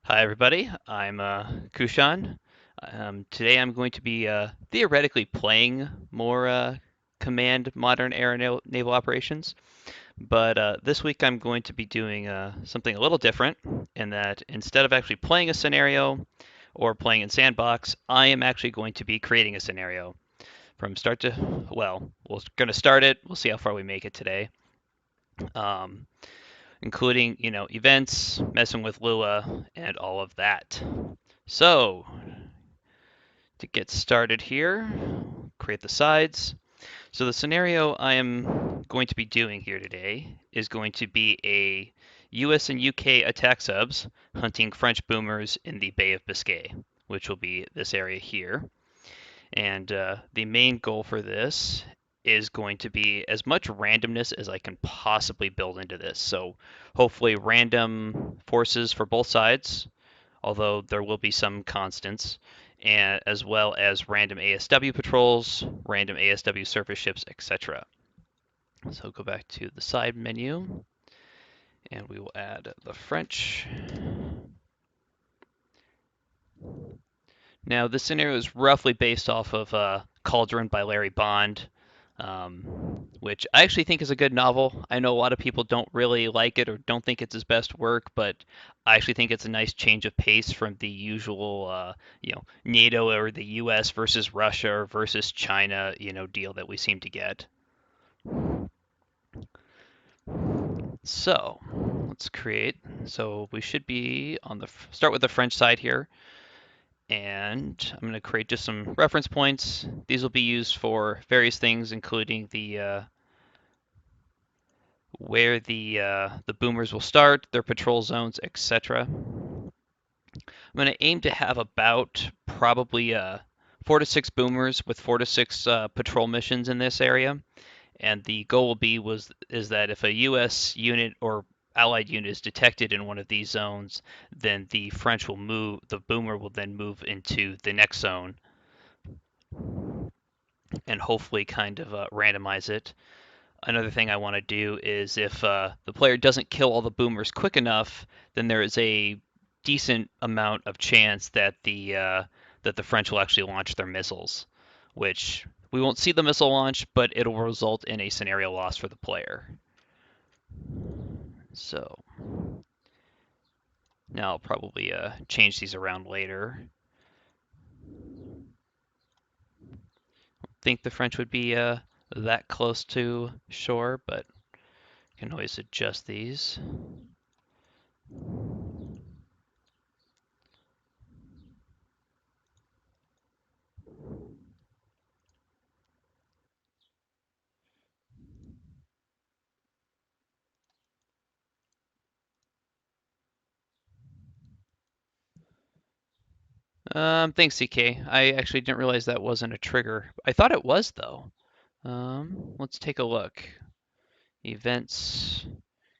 Hi, everybody. I'm Kushan. Today I'm going to be theoretically playing more Command Modern Air Naval Operations, but this week I'm going to be doing something a little different in that instead of actually playing a scenario or playing in Sandbox, I am actually going to be creating a scenario from start to, well, we're going to start it. We'll see how far we make it today. Um, Including, events, messing with Lua, and all of that. So, to get started here, create the sides. So the scenario I am going to be doing here today is going to be a US and UK attack subs hunting French boomers in the Bay of Biscay, which will be this area here. And the main goal for this is going to be as much randomness as I can possibly build into this. So hopefully random forces for both sides, although there will be some constants, and as well as random ASW patrols, random ASW surface ships, etc. So go back to the side menu, and we will add the French. Now, this scenario is roughly based off of Cauldron by Larry Bond, which I actually think is a good novel. I know a lot of people don't really like it or don't think it's his best work, but I actually think it's a nice change of pace from the usual, NATO or the U.S. versus Russia or versus China, deal that we seem to get. So let's create. So we should be on the start with the French side here. And I'm going to create just some reference points. These will be used for various things, including the where the boomers will start, their patrol zones, etc. I'm going to aim to have about probably 4 to 6 boomers with 4 to 6 patrol missions in this area. And the goal will be is that if a U.S. unit or allied unit is detected in one of these zones, then the French will move. The boomer will then move into the next zone and hopefully kind of randomize it. Another thing I want to do is if the player doesn't kill all the boomers quick enough, then there is a decent amount of chance that the French will actually launch their missiles, which we won't see the missile launch, but it'll result in a scenario loss for the player. So now I'll probably change these around later. Think the French would be that close to shore, but can always adjust these. Thanks, CK. I actually didn't realize that wasn't a trigger. I thought it was though. Let's take a look. Events,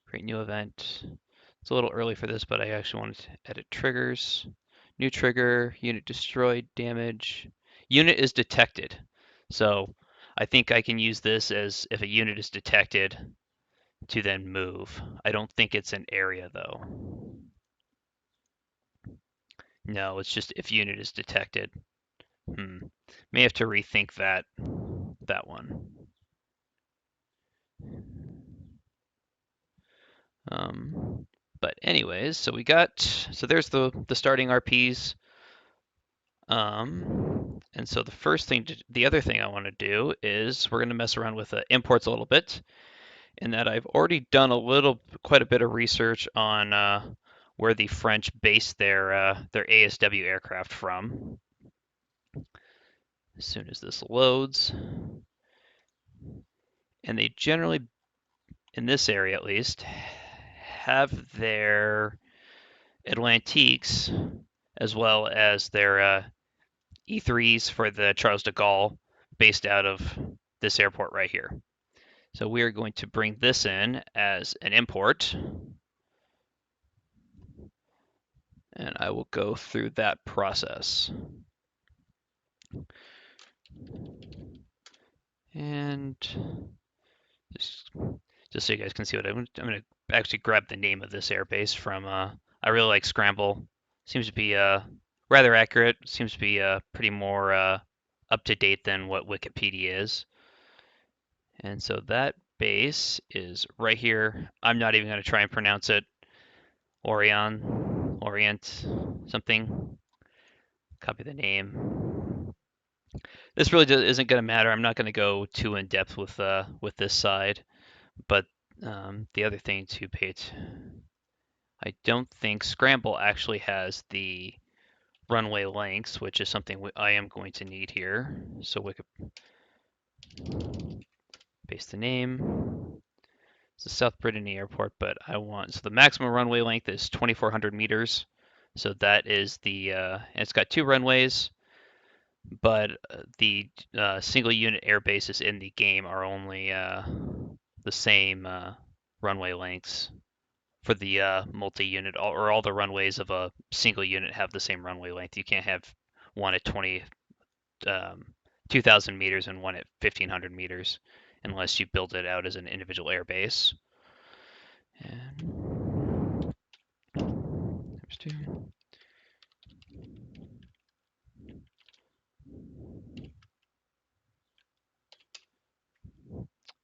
create new event. It's a little early for this, but I actually wanted to edit triggers. New trigger, unit destroyed, damage. Unit is detected. So I think I can use this as if a unit is detected to then move. I don't think it's an area though. No, it's just if unit is detected. May have to rethink that one. But anyways, so there's the starting RPs. And so the other thing I want to do is we're going to mess around with imports a little bit. In that I've already done quite a bit of research on where the French base their ASW aircraft from. As soon as this loads, and they generally, in this area at least, have their Atlantiques as well as their E3s for the Charles de Gaulle based out of this airport right here. So we are going to bring this in as an import, and I will go through that process. And just, just so you guys can see what I'm going to actually grab the name of this airbase from, I really like Scramble. Seems to be rather accurate. Seems to be pretty more up to date than what Wikipedia is. And so that base is right here. I'm not even going to try and pronounce it. Orient, something. Copy the name. This really isn't going to matter. I'm not going to go too in depth with this side, but the other thing to pay it, I don't think Scramble actually has the runway lengths, which is something I am going to need here. So we could paste the name. It's the South Brittany Airport, but I want, so the maximum runway length is 2,400 meters. So that is and it's got two runways, but the single unit air bases in the game are only the same runway lengths for the multi-unit, or all the runways of a single unit have the same runway length. You can't have one at 2,000 meters and one at 1,500 meters unless you build it out as an individual air base. And there's two.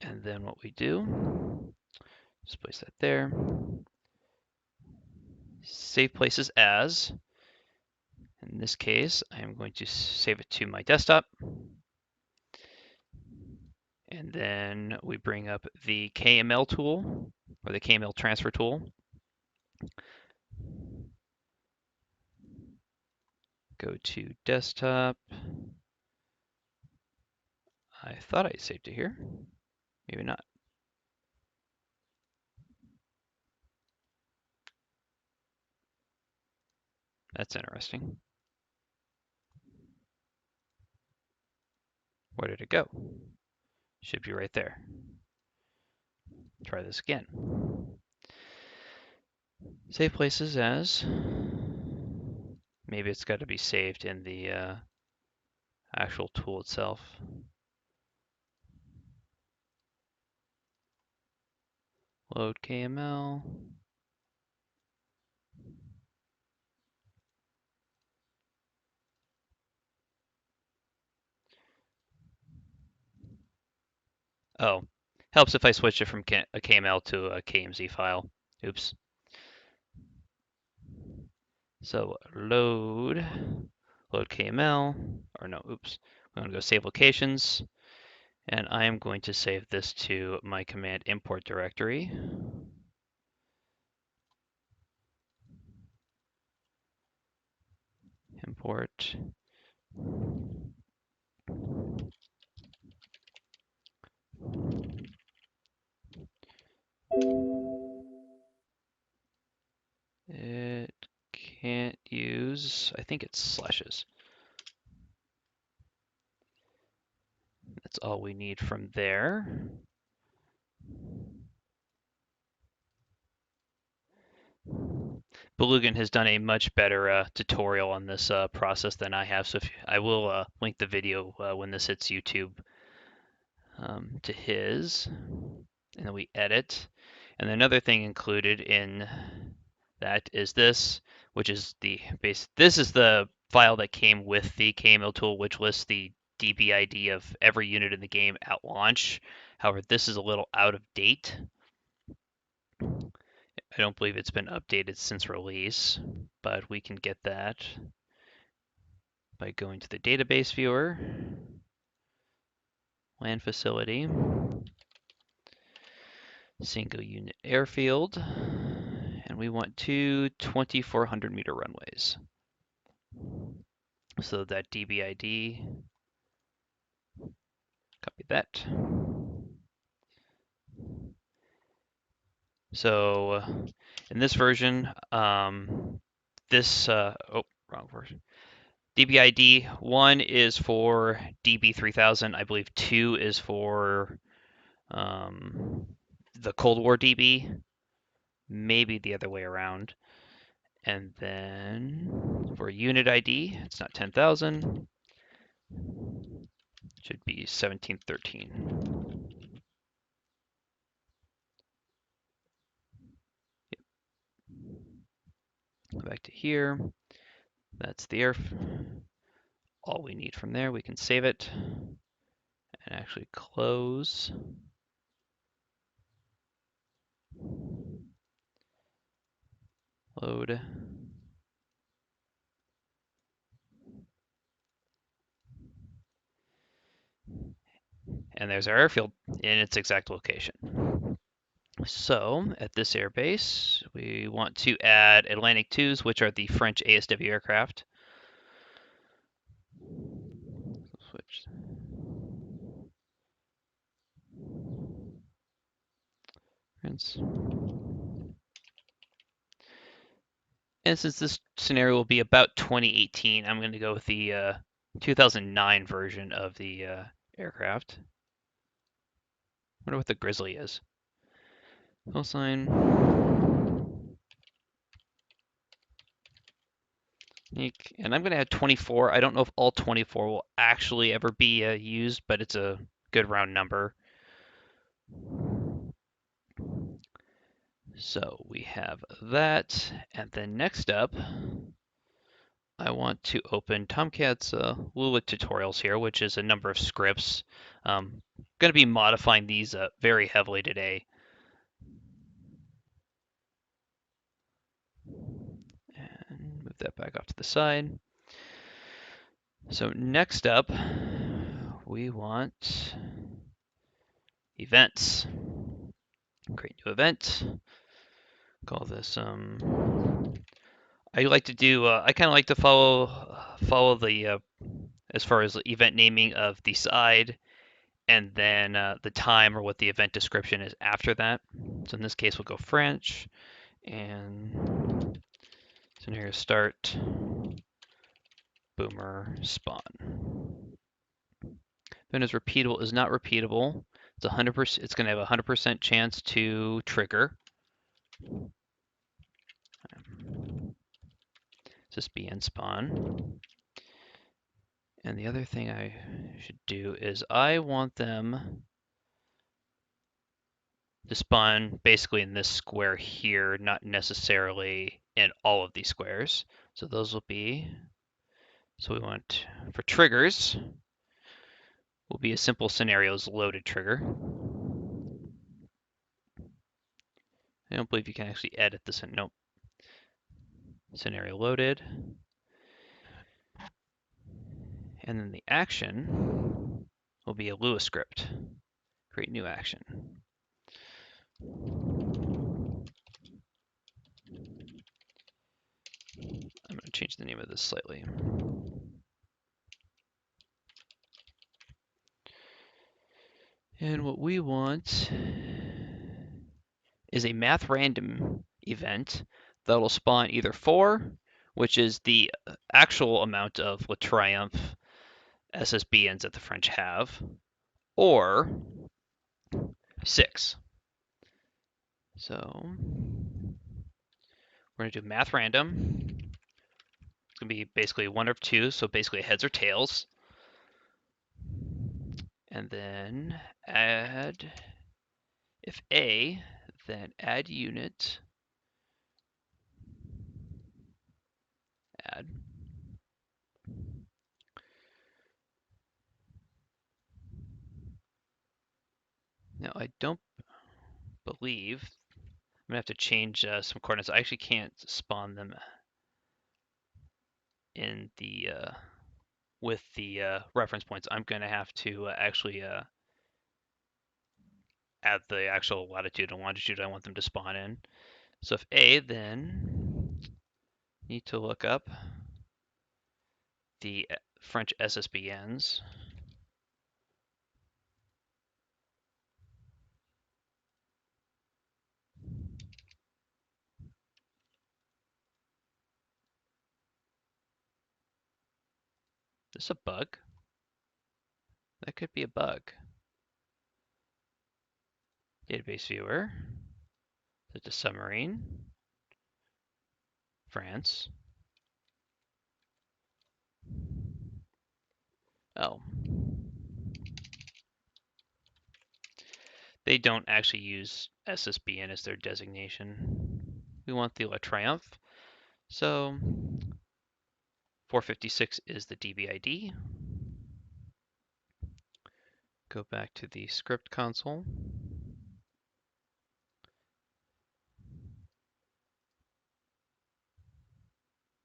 And then what we do, just place that there. Save places as. In this case, I am going to save it to my desktop. And then we bring up the KML tool, or the KML transfer tool. Go to desktop. I thought I saved it here. Maybe not. That's interesting. Where did it go? Should be right there. Try this again. Save places as. Maybe it's got to be saved in the actual tool itself. Load KML. Oh, helps if I switch it from a KML to a KMZ file. Oops. So load KML, or no, oops. I'm going to go save locations, and I am going to save this to my command import directory. Import. It can't use, I think it's slashes. That's all we need from there. Belugan has done a much better tutorial on this process than I have, so I will link the video when this hits YouTube to his, and then we edit. And another thing included in that is this, which is the base. This is the file that came with the KML tool, which lists the DB ID of every unit in the game at launch. However, this is a little out of date. I don't believe it's been updated since release, but we can get that by going to the database viewer, land facility, single unit airfield, and we want two 2,400 meter runways. So that DB ID, copy that. So in this version, wrong version. DB ID 1 is for DB3000. I believe 2 is for the Cold War DB, maybe the other way around. And then for unit ID, it's not 10,000. Should be 1713. Yep. Go back to here. That's the air. All we need from there, we can save it and actually close. Load. And there's our airfield in its exact location. So at this airbase, we want to add Atlantic 2s, which are the French ASW aircraft. Switch. France. And since this scenario will be about 2018, I'm going to go with the 2009 version of the aircraft. I wonder what the Grizzly is. Call sign. And I'm going to add 24. I don't know if all 24 will actually ever be used, but it's a good round number. So we have that. And then next up, I want to open Tomcat's Lua tutorials here, which is a number of scripts. Going to be modifying these very heavily today. And move that back off to the side. So next up, we want events. Create new event. Call this I like to do. I kind of like to follow the as far as event naming of the side, and then the time or what the event description is after that. So in this case, we'll go French, and scenario start, boomer spawn. Then is repeatable is not repeatable. It's 100%. It's going to have a 100% chance to trigger. Just be in spawn. And the other thing I should do is I want them to spawn basically in this square here, not necessarily in all of these squares. So those will be, so we want, for triggers, will be a simple scenarios loaded trigger. I don't believe you can actually edit this. Nope. Scenario loaded. And then the action will be a Lua script. Create new action. I'm going to change the name of this slightly. And what we want is a math random event that'll spawn either 4, which is the actual amount of Le Triomphe SSBNs that the French have, or 6. So we're going to do math random. It's going to be basically 1 or 2, so basically heads or tails. And then add, if A, then add unit, add. Now I don't believe, I'm going to have to change some coordinates. I actually can't spawn them in the with the reference points. I'm going to have to actually add the actual latitude and longitude I want them to spawn in. So if A, then need to look up the French SSBNs. Is this a bug? That could be a bug. Database viewer. It's a submarine. France. Oh. They don't actually use SSBN as their designation. We want the Le Triomphe. So 456 is the DBID. Go back to the script console.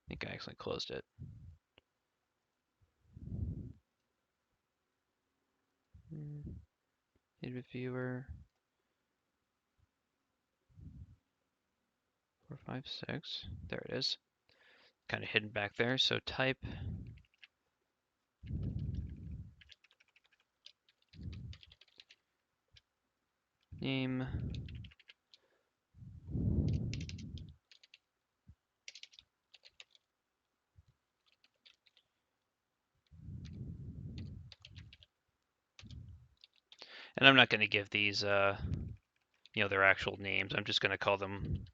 I think I actually closed it. Hidden viewer. 456. There it is. Kind of hidden back there. So type name. And I'm not going to give these, their actual names. I'm just going to call them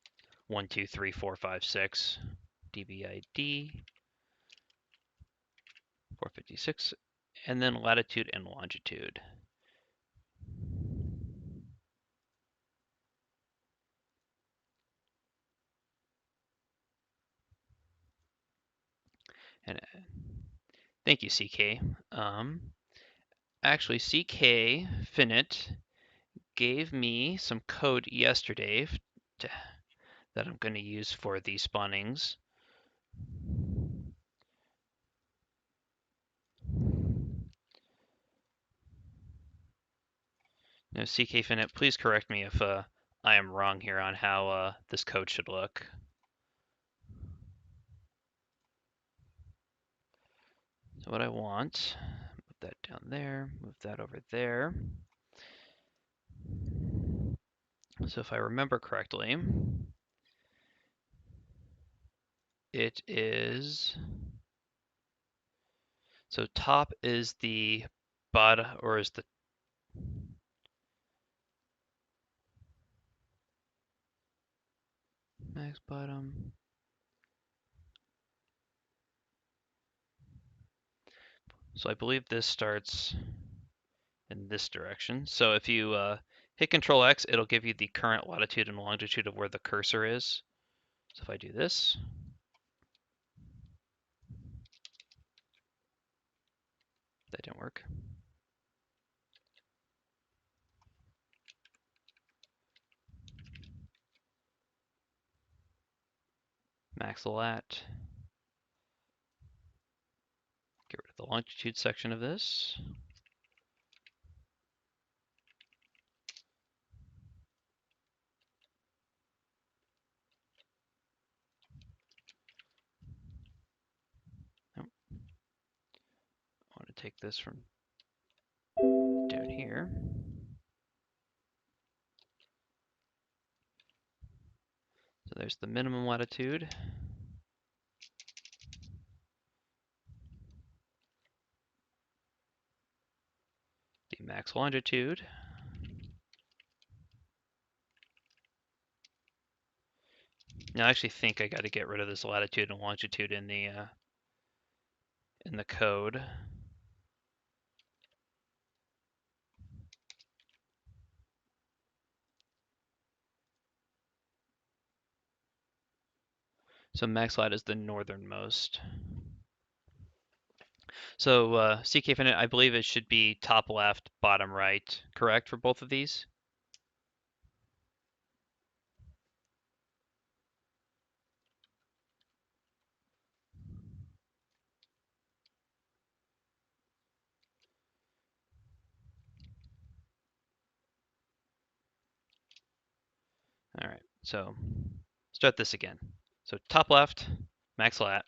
1, 2, 3, 4, 5, 6, DBID, 456, and then latitude and longitude. And thank you, CK. Actually, CK Finit gave me some code yesterday that I'm going to use for the spawnings. Now, CK Finit, please correct me if I am wrong here on how this code should look. So what I want, move that down there, move that over there. So if I remember correctly, it is, so top is the bottom, or is the max bottom. So I believe this starts in this direction. So if you hit Control X, it'll give you the current latitude and longitude of where the cursor is. So if I do this, that didn't work. Max lat. Get rid of the longitude section of this. Nope. I want to take this from down here. So there's the minimum latitude. The max longitude. Now I actually think I got to get rid of this latitude and longitude in the code. So max lat is the northernmost. So CK Finite, I believe it should be top left, bottom right, correct for both of these? All right, so start this again. So top left, max lat.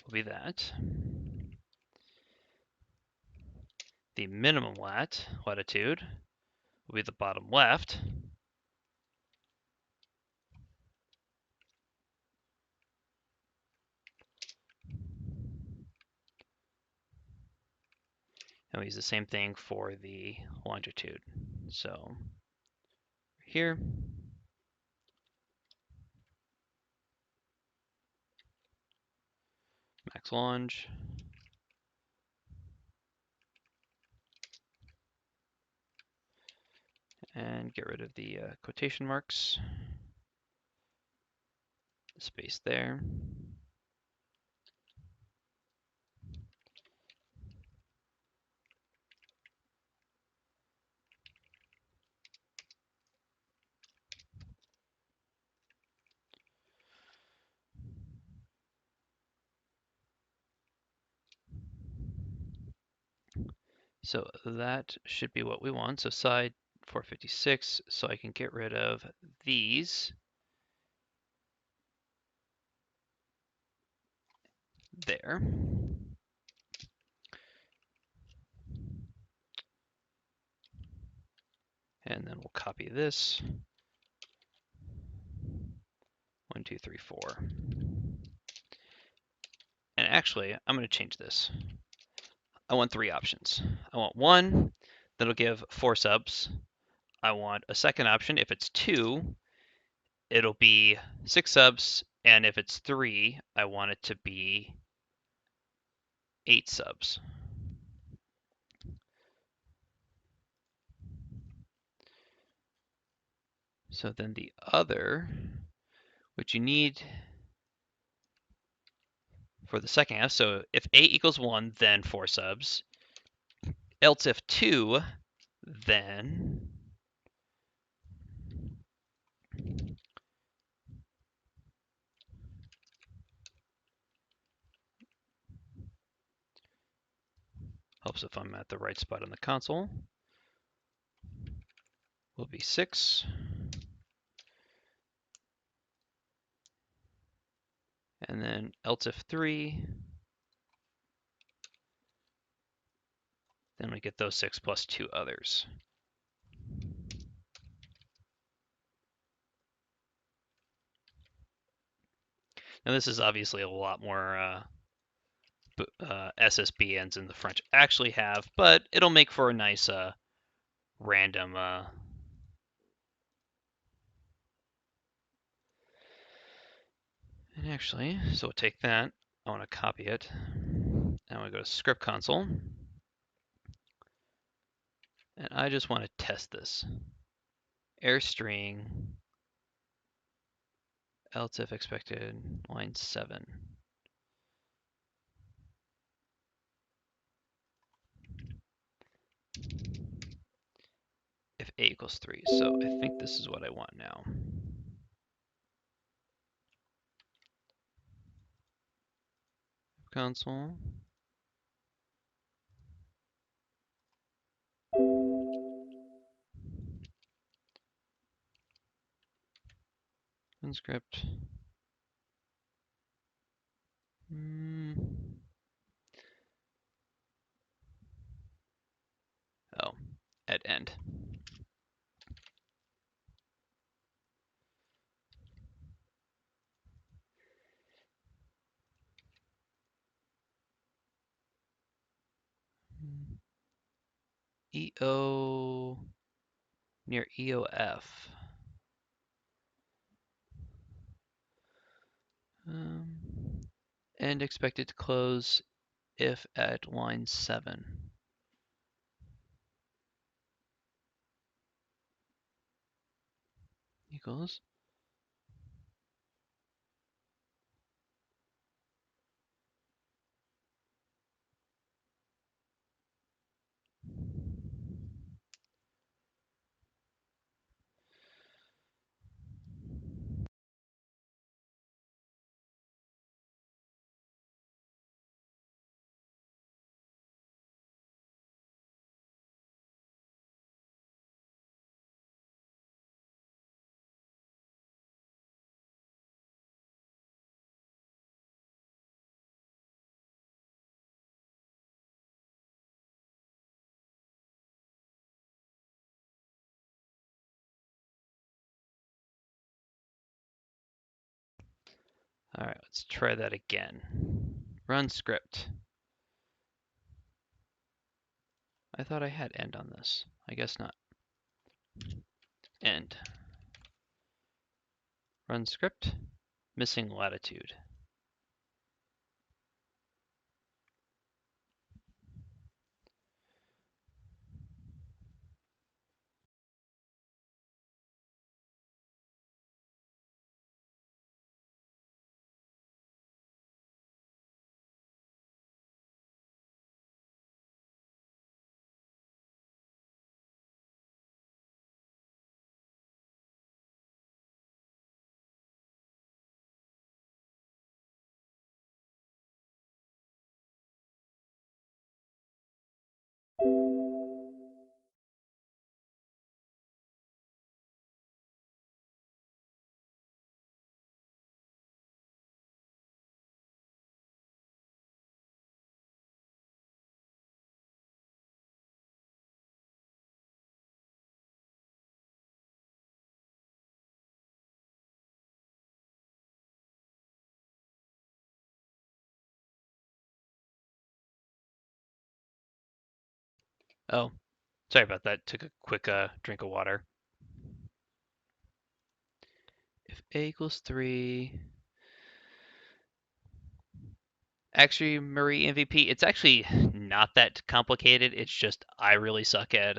Will be that. The minimum latitude will be the bottom left. And we use the same thing for the longitude. So here, max longe, and get rid of the quotation marks. Space there. So that should be what we want. So side 456, so I can get rid of these there. And then we'll copy this. 1, 2, 3, 4. And actually, I'm going to change this. I want 3 options. I want one that'll give 4 subs. I want a second option. If it's 2, it'll be 6 subs. And if it's 3, I want it to be 8 subs. So then the other, which you need for the second half, so if 8 equals 1, then 4 subs. Else if 2, then helps if I'm at the right spot on the console, will be 6. And then else if 3, then we get those 6 plus 2 others. Now this is obviously a lot more SSBNs than the French actually have, but it'll make for a nice random and actually, so we'll take that. I want to copy it. Now I go to script console. And I just want to test this. Airstring, else if expected, line 7. If A equals 3. So I think this is what I want now. Console. And script. Oh, at end. EO near EOF. And expected to close if at line 7 equals. All right, let's try that again. Run script. I thought I had end on this. I guess not. End. Run script. Missing latitude. Oh, sorry about that. Took a quick drink of water. If A equals 3. Actually, Marie MVP, it's actually not that complicated. It's just I really suck at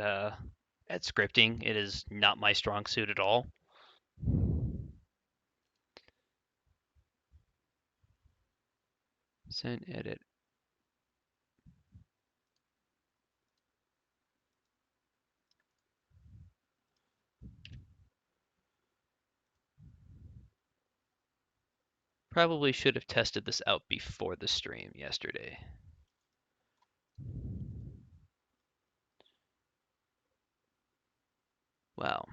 scripting. It is not my strong suit at all. Send edit. Probably should have tested this out before the stream yesterday. Wow.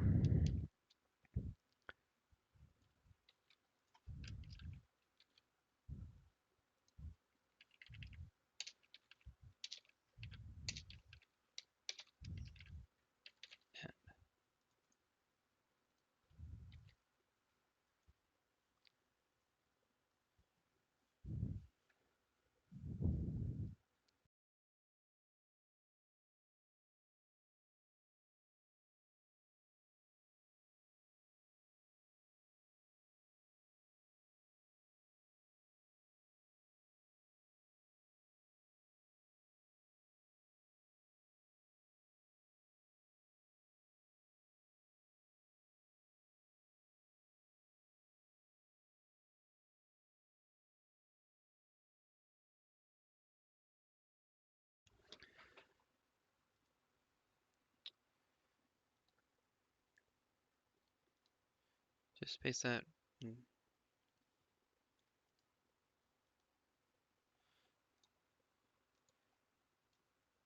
Just paste that.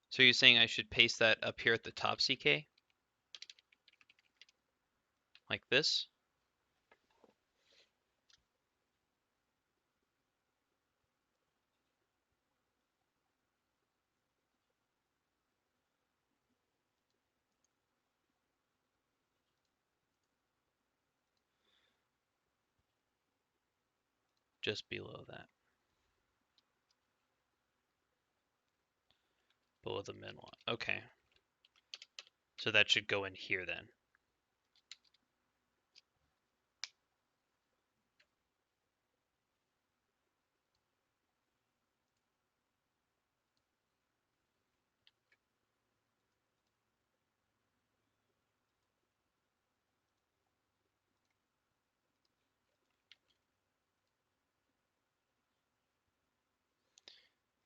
So you're saying I should paste that up here at the top, CK? Like this? Just below that. Below the min one. Okay. So that should go in here then.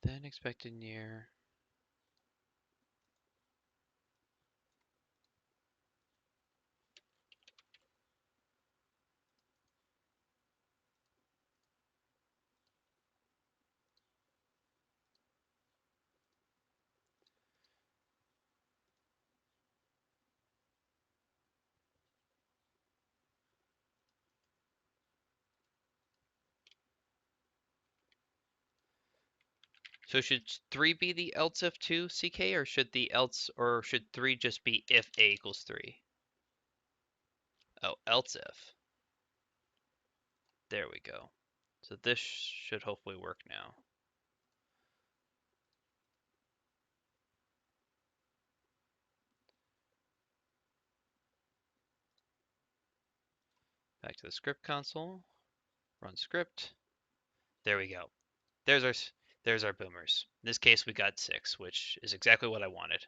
Then expected near. So should 3 be the else if 2, CK, or should 3 just be if A equals 3? Oh, else if. There we go. So this should hopefully work now. Back to the script console. Run script. There we go. There's our there's our boomers. In this case, we got 6, which is exactly what I wanted.